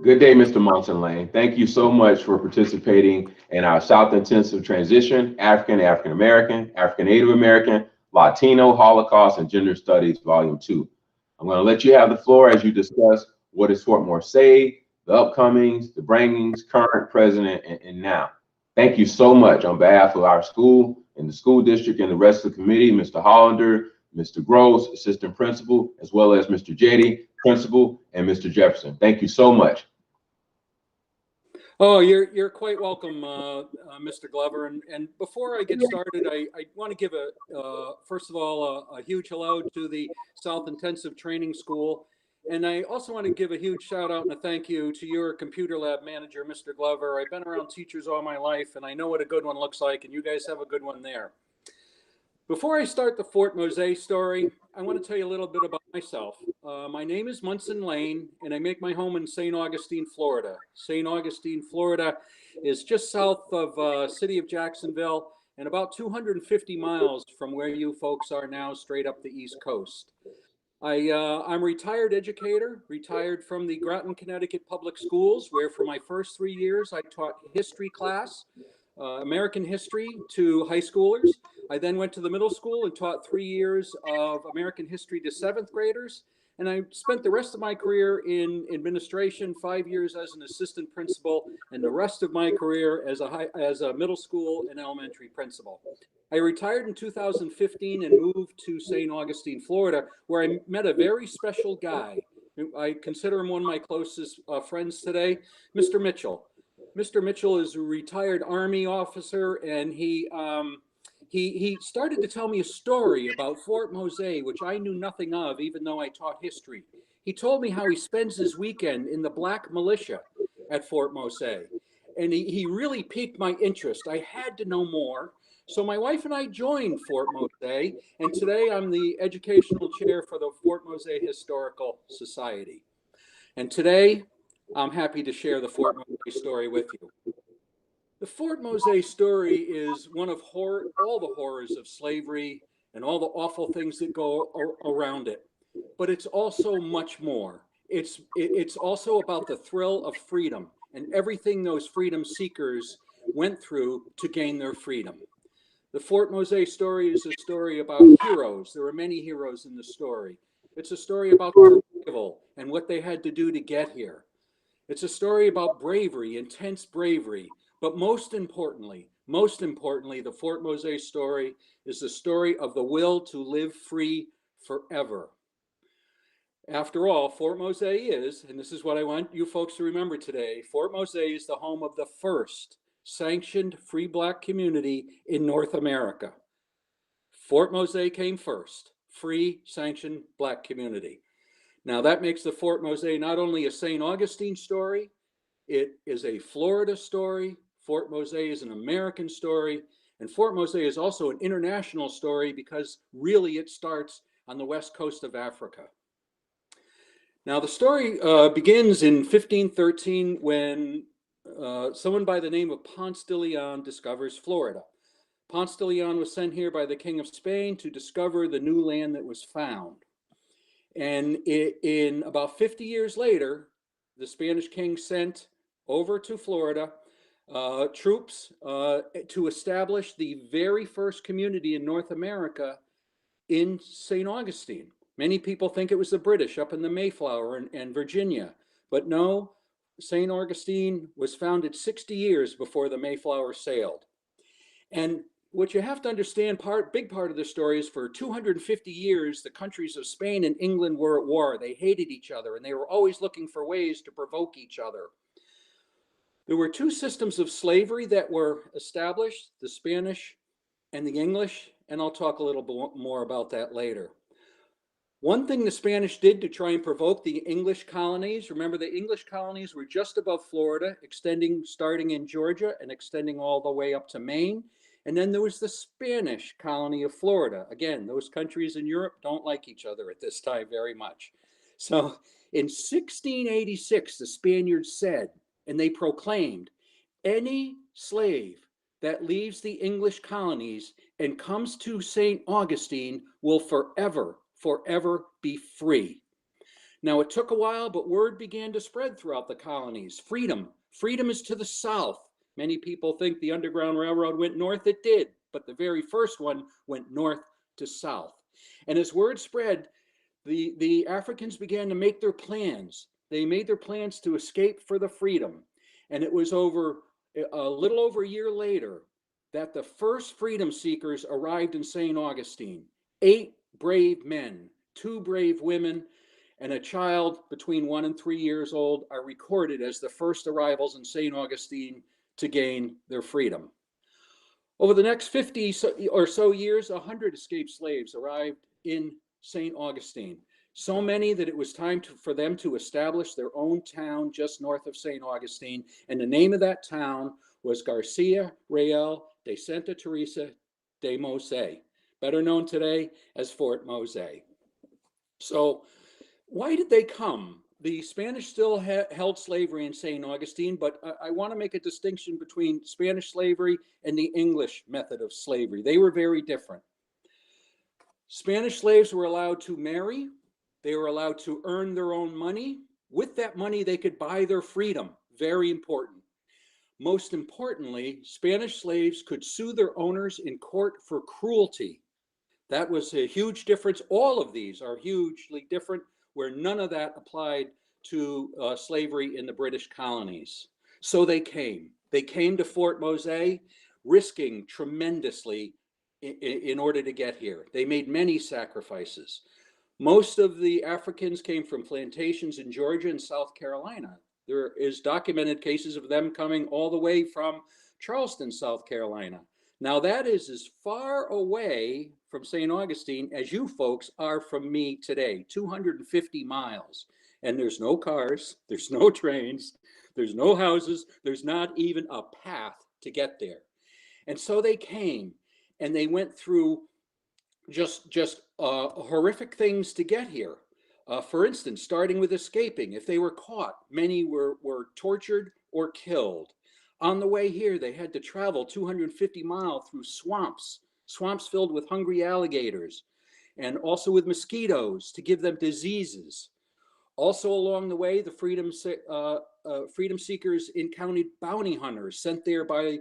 Good day, Mr. Monson Lane. Thank you so much for participating in our South Intensive Transition, African American, African Native American, Latino, Holocaust, and Gender Studies, Volume 2. I'm going to let you have the floor as you discuss what is Fort Morse, the upcomings, the bringings, current, present, and now. Thank you so much on behalf of our school and the school district and the rest of the committee, Mr. Hollander, Mr. Gross, Assistant Principal, as well as Mr. Jetty, Principal, and Mr. Jefferson. Thank you so much. Oh, you're quite welcome, Mr. Glover. And before I get started, I want to give first of all, a huge hello to the South Intensive Training School. And I also want to give a huge shout out and a thank you to your computer lab manager, Mr. Glover. I've been around teachers all my life, and I know what a good one looks like, and you guys have a good one there. Before I start the Fort Mose story, I want to tell you a little bit about myself. My name is Munson Lane, and I make my home in St. Augustine, Florida. St. Augustine, Florida is just south of city of Jacksonville and about 250 miles from where you folks are now, straight up the East Coast. I'm a retired educator, retired from the Groton, Connecticut Public Schools, where for my first 3 years I taught history class, American history to high schoolers. I then went to the middle school and taught 3 years of American history to seventh graders. And I spent the rest of my career in administration, 5 years as an assistant principal, and the rest of my career as a middle school and elementary principal. I retired in 2015 and moved to St. Augustine, Florida, where I met a very special guy. I consider him one of my closest friends today, Mr. Mitchell. Mr. Mitchell is a retired Army officer, and he started to tell me a story about Fort Mose, which I knew nothing of, even though I taught history. He told me how he spends his weekend in the black militia at Fort Mose, and he really piqued my interest. I had to know more. So my wife and I joined Fort Mose, and today I'm the educational chair for the Fort Mose Historical Society. And today, I'm happy to share the Fort Mose story with you. The Fort Mose story is one of all the horrors of slavery and all the awful things that go around it. But it's also much more. It's also about the thrill of freedom and everything those freedom seekers went through to gain their freedom. The Fort Mose story is a story about heroes. There are many heroes in the story. It's a story about survival and what they had to do to get here. It's a story about bravery, intense bravery. But most importantly, the Fort Mose story is the story of the will to live free forever. After all, Fort Mose is, and this is what I want you folks to remember today, Fort Mose is the home of the first sanctioned free Black community in North America. Fort Mose came first, free sanctioned Black community. Now that makes the Fort Mose not only a St. Augustine story, it is a Florida story. Fort Mose is an American story, and Fort Mose is also an international story because really it starts on the west coast of Africa. Now the story begins in 1513 when someone by the name of Ponce de Leon discovers Florida. Ponce de Leon was sent here by the King of Spain to discover the new land that was found. And in about 50 years later, the Spanish king sent over to Florida troops to establish the very first community in North America in St. Augustine. Many people think it was the British up in the Mayflower and Virginia, but no, St. Augustine was founded 60 years before the Mayflower sailed. And what you have to understand, big part of the story is for 250 years, the countries of Spain and England were at war. They hated each other, and they were always looking for ways to provoke each other. There were two systems of slavery that were established, the Spanish and the English, and I'll talk a little bit more about that later. One thing the Spanish did to try and provoke the English colonies, remember the English colonies were just above Florida, starting in Georgia and extending all the way up to Maine. And then there was the Spanish colony of Florida. Again, those countries in Europe don't like each other at this time very much. So in 1686, the Spaniards said, and they proclaimed, any slave that leaves the English colonies and comes to St. Augustine will forever be free. Now, it took a while, but word began to spread throughout the colonies. Freedom. Freedom is to the south. Many people think the Underground Railroad went north. It did, but the very first one went north to south. And as word spread, the Africans began to make their plans. They made their plans to escape for the freedom. And it was over a little over a year later that the first freedom seekers arrived in St. Augustine. 8 brave men, 2 brave women, and a child between 1 and 3 years old are recorded as the first arrivals in St. Augustine to gain their freedom. Over the next 50 or so years, 100 escaped slaves arrived in St. Augustine. So many that it was time for them to establish their own town just north of St. Augustine. And the name of that town was Garcia Real de Santa Teresa de Mose, better known today as Fort Mose. So why did they come? The Spanish still held slavery in St. Augustine, but I want to make a distinction between Spanish slavery and the English method of slavery. They were very different. Spanish slaves were allowed to marry. They were allowed to earn their own money. With that money, they could buy their freedom. Very important. Most importantly, Spanish slaves could sue their owners in court for cruelty. That was a huge difference. All of these are hugely different, where none of that applied to slavery in the British colonies. So they came. They came to Fort Mose, risking tremendously in order to get here. They made many sacrifices. Most of the Africans came from plantations in Georgia and South Carolina. There is documented cases of them coming all the way from Charleston, South Carolina. Now that is as far away from St. Augustine as you folks are from me today, 250 miles. And there's no cars, there's no trains, there's no houses, there's not even a path to get there. And so they came and they went through just horrific things to get here. For instance, starting with escaping. If they were caught, many were tortured or killed. On the way here, they had to travel 250 miles through swamps filled with hungry alligators, and also with mosquitoes to give them diseases. Also along the way, the freedom seekers encountered bounty hunters sent there by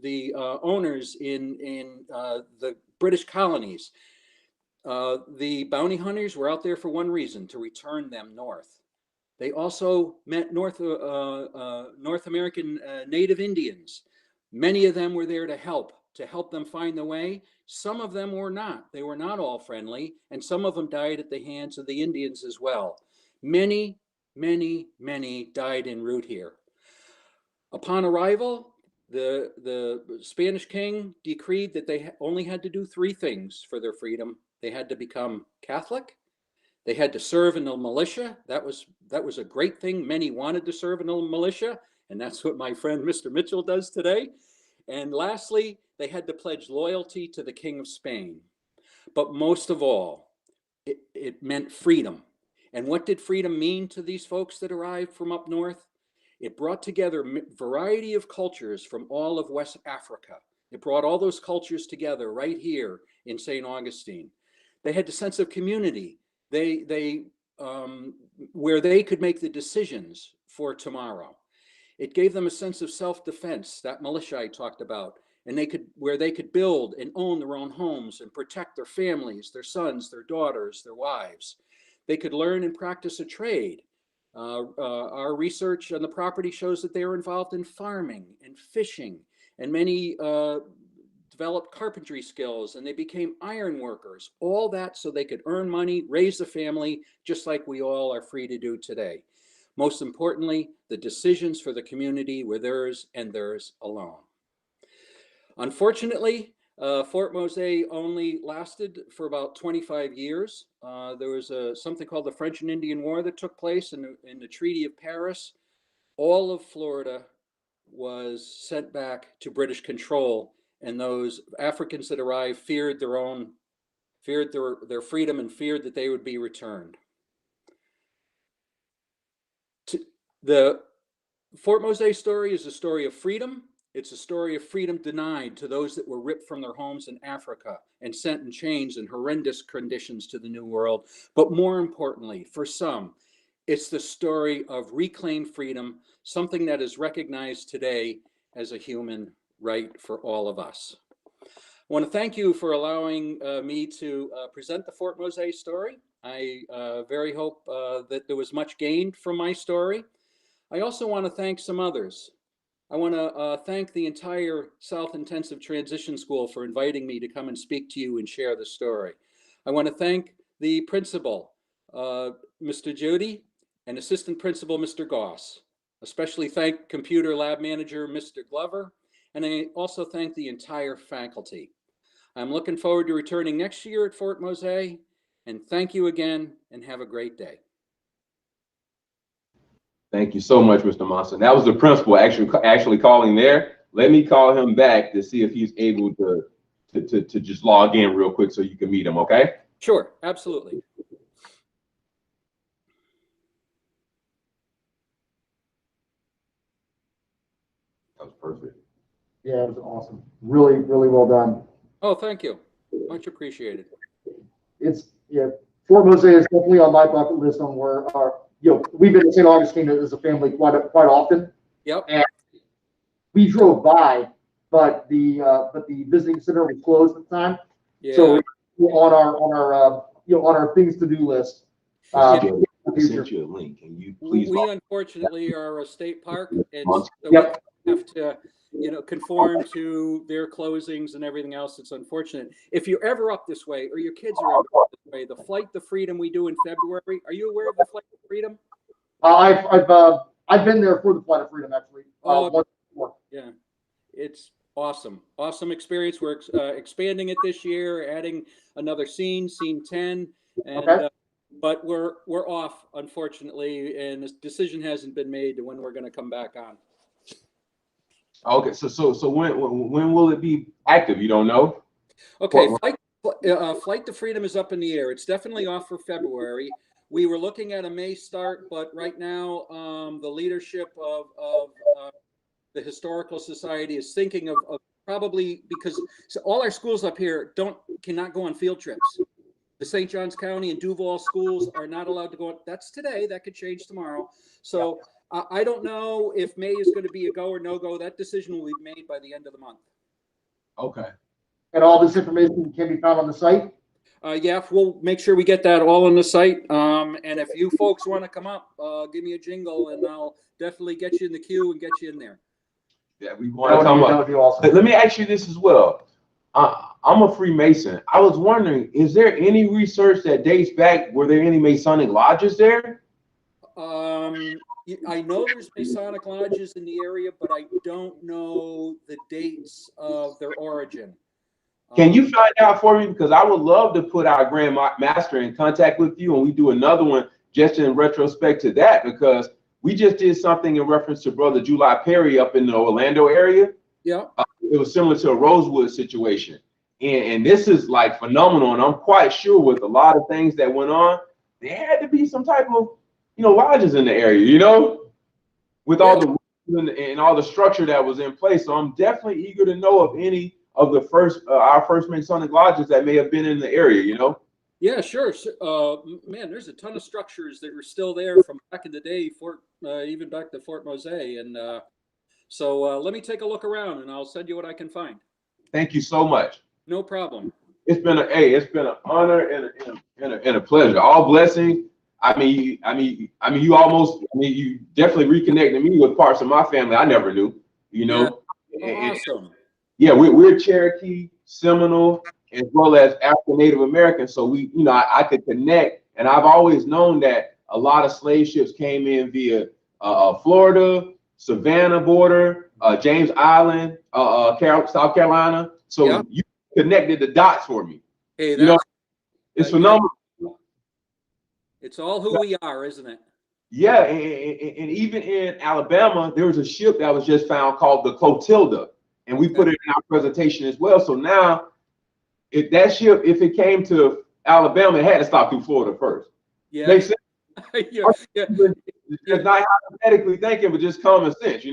the owners in the British colonies. The bounty hunters were out there for one reason: to return them north. They also met North American Native Indians. Many of them were there to help them find the way. Some of them were not. They were not all friendly, and some of them died at the hands of the Indians as well. Many, many, many died en route here. Upon arrival, the Spanish king decreed that they only had to do 3 things for their freedom. They had to become Catholic. They had to serve in the militia. That was a great thing. Many wanted to serve in the militia, and that's what my friend Mr. Mitchell does today. And lastly, they had to pledge loyalty to the King of Spain. But most of all, it meant freedom. And what did freedom mean to these folks that arrived from up north? It brought together a variety of cultures from all of West Africa. It brought all those cultures together right here in St. Augustine. They had the sense of community. Where they could make the decisions for tomorrow. It gave them a sense of self-defense, that militia I talked about, and where they could build and own their own homes and protect their families, their sons, their daughters, their wives. They could learn and practice a trade. Our research on the property shows that they were involved in farming and fishing, and many developed carpentry skills, and they became iron workers. All that so they could earn money, raise a family, just like we all are free to do today. Most importantly, the decisions for the community were theirs and theirs alone. Unfortunately, Fort Mose only lasted for about 25 years. There was something called the French and Indian War that took place in the Treaty of Paris. All of Florida was sent back to British control, and those Africans that arrived feared their freedom and feared that they would be returned. The Fort Mose story is a story of freedom. It's a story of freedom denied to those that were ripped from their homes in Africa and sent in chains and horrendous conditions to the New World. But more importantly, for some, it's the story of reclaimed freedom, something that is recognized today as a human right for all of us. I want to thank you for allowing me to present the Fort Mose story. I very hope that there was much gained from my story. I also want to thank some others. I want to thank the entire South Intensive Transition School for inviting me to come and speak to you and share the story. I want to thank the principal, Mr. Judy, and assistant principal, Mr. Goss. Especially thank computer lab manager, Mr. Glover, and I also thank the entire faculty. I'm looking forward to returning next year at Fort Mose, and thank you again, and have a great day. Thank you so much, Mr. Monson. That was the principal actually calling there. Let me call him back to see if he's able to just log in real quick so you can meet him, okay? Sure, absolutely. That was perfect. Yeah, it was awesome. Really, really well done. Oh, thank you. Much appreciated. It's, yeah, Fort Mose is definitely on my bucket list on where our, we've been to St. Augustine as a family quite often. Yep. And we drove by, but the visiting center was closed at the time. Yeah. So on our things to do list. I sent you a link. Can you please? We unfortunately are a state park, and so Yep. we have to, conform to their closings and everything else. It's unfortunate. If you're ever up this way, or your kids are ever up this way, the Flight to Freedom we do in February. Are you aware of the Flight to Freedom? I've been there for the Flight of Freedom actually. Yeah, it's awesome. Awesome experience. We're expanding it this year, adding another scene 10, and Okay. but we're off, unfortunately, and this decision hasn't been made to when we're going to come back on. Okay, so when will it be active? You don't know? Okay, Flight to Freedom is up in the air. It's definitely off for February. We were looking at a May start, but right now the leadership of the Historical Society is thinking of probably, because all our schools up here cannot go on field trips. The St. Johns County and Duval schools are not allowed to go. That's today. That could change tomorrow. So I don't know if May is going to be a go or no go. That decision will be made by the end of the month. Okay. And all this information can be found on the site? Yeah, we'll make sure we get that all on the site. And if you folks want to come up, give me a jingle and I'll definitely get you in the queue and get you in there. Yeah, we want to come up. That would be awesome. Let me ask you this as well. I'm a Freemason. I was wondering, is there any research that dates back? Were there any Masonic lodges there? I know there's Masonic lodges in the area, but I don't know the dates of their origin. Can you find out for me? Because I would love to put our Grand Master in contact with you, and we do another one just in retrospect to that, because we just did something in reference to Brother July Perry up in the Orlando area. Yeah. It was similar to a Rosewood situation. And this is like phenomenal. And I'm quite sure with a lot of things that went on, there had to be some type of, lodges in the area, with all the and all the structure that was in place. So I'm definitely eager to know of any of the our first Masonic lodges that may have been in the area, Yeah, sure. Man, there's a ton of structures that were still there from back in the day, even back to Fort Mose. And so let me take a look around and I'll send you what I can find. Thank you so much. No problem. It's been an honor and a pleasure. All blessings. You definitely reconnected me with parts of my family I never knew, Yeah. Awesome. Yeah, we're Cherokee, Seminole, as well as African Native American. So I could connect, and I've always known that a lot of slave ships came in via Florida, Savannah border, James Island, South Carolina. So you connected the dots for me. Hey, it's phenomenal. It's all who we are, isn't it? Yeah, and even in Alabama, there was a ship that was just found called the Clotilda, and we put it in our presentation as well. So now, if that ship, if it came to Alabama, it had to stop through Florida first. Yeah. Makes sense? Yeah. It's not hypothetically thinking, but just common sense,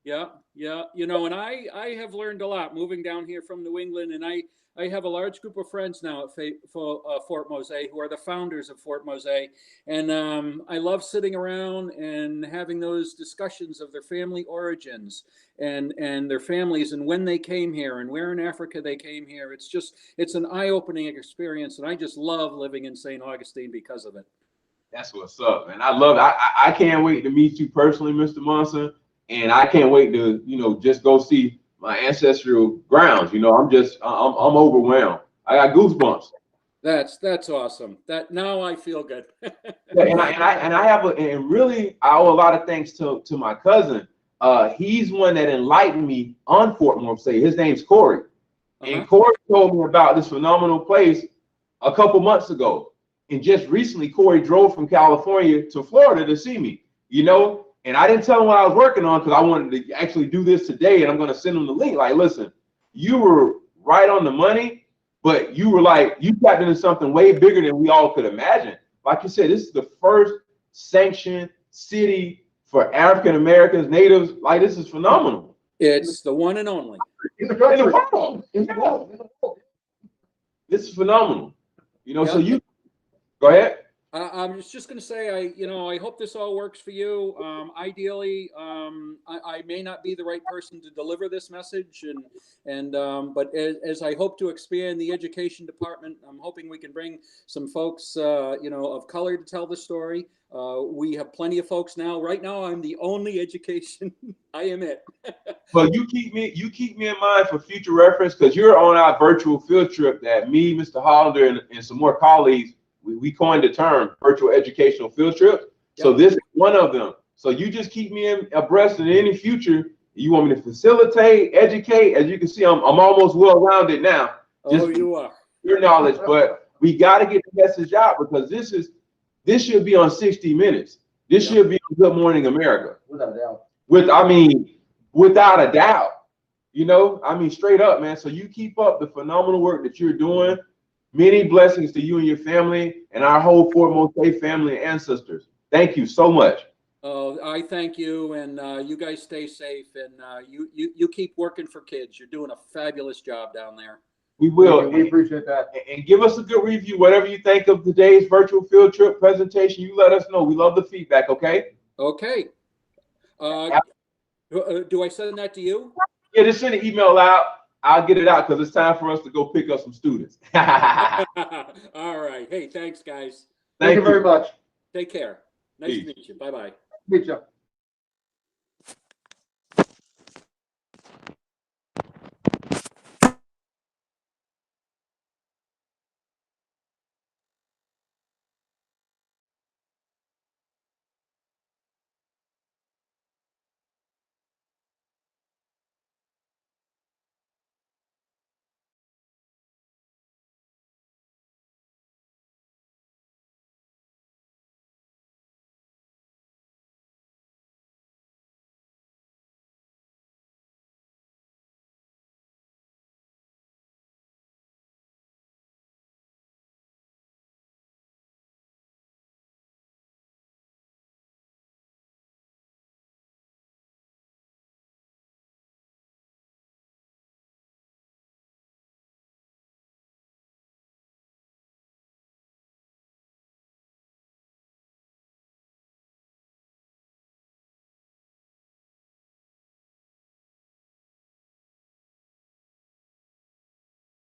Yeah. Yeah, you know, and I have learned a lot moving down here from New England, and I have a large group of friends now at Fort Mose who are the founders of Fort Mose, and I love sitting around and having those discussions of their family origins and their families and when they came here and where in Africa they came here. It's an eye-opening experience, and I just love living in St. Augustine because of it. That's what's up, man. I love it. I can't wait to meet you personally, Mr. Munson. And I can't wait to, just go see my ancestral grounds. I'm overwhelmed. I got goosebumps. That's awesome. That now I feel good. Yeah, and really I owe a lot of thanks to my cousin. He's one that enlightened me on Fort Mose. His name's Corey. And Corey told me about this phenomenal place a couple months ago. And just recently, Corey drove from California to Florida to see me, and I didn't tell him what I was working on because I wanted to actually do this today. And I'm going to send him the link. Like, listen, you were right on the money, but you tapped into something way bigger than we all could imagine. Like you said, this is the first sanctioned city for African Americans, natives. Like, this is phenomenal. It's the one and only. In the country. In the world. This is phenomenal. Yeah. So you go ahead. I'm just going to say, I hope this all works for you. Ideally, I may not be the right person to deliver this message, but as I hope to expand the education department, I'm hoping we can bring some folks, of color to tell the story. We have plenty of folks now. Right now, I'm the only education. I am it. Well, you keep me in mind for future reference, because you're on our virtual field trip that me, Mr. Hollander, and some more colleagues. We coined the term virtual educational field trip. Yep. So this is one of them. So you just keep me abreast in any future. You want me to facilitate, educate. As you can see, I'm almost well-rounded now. Oh, you are. Your knowledge, but we got to get the message out, because this should be on 60 Minutes. This should be on Good Morning America. Without a doubt. Without a doubt. Straight up, man. So you keep up the phenomenal work that you're doing. Many blessings to you and your family and our whole Fort Mose family and ancestors. Thank you so much. Oh, I thank you, and you guys stay safe, and you keep working for kids. You're doing a fabulous job down there. We will. We appreciate that. And give us a good review. Whatever you think of today's virtual field trip presentation, you let us know. We love the feedback, okay? Okay. Do I send that to you? Yeah, just send an email out. I'll get it out because it's time for us to go pick up some students. All right. Hey, thanks, guys. Thank you very much. Take care. Nice to meet you. Bye-bye. Meet you.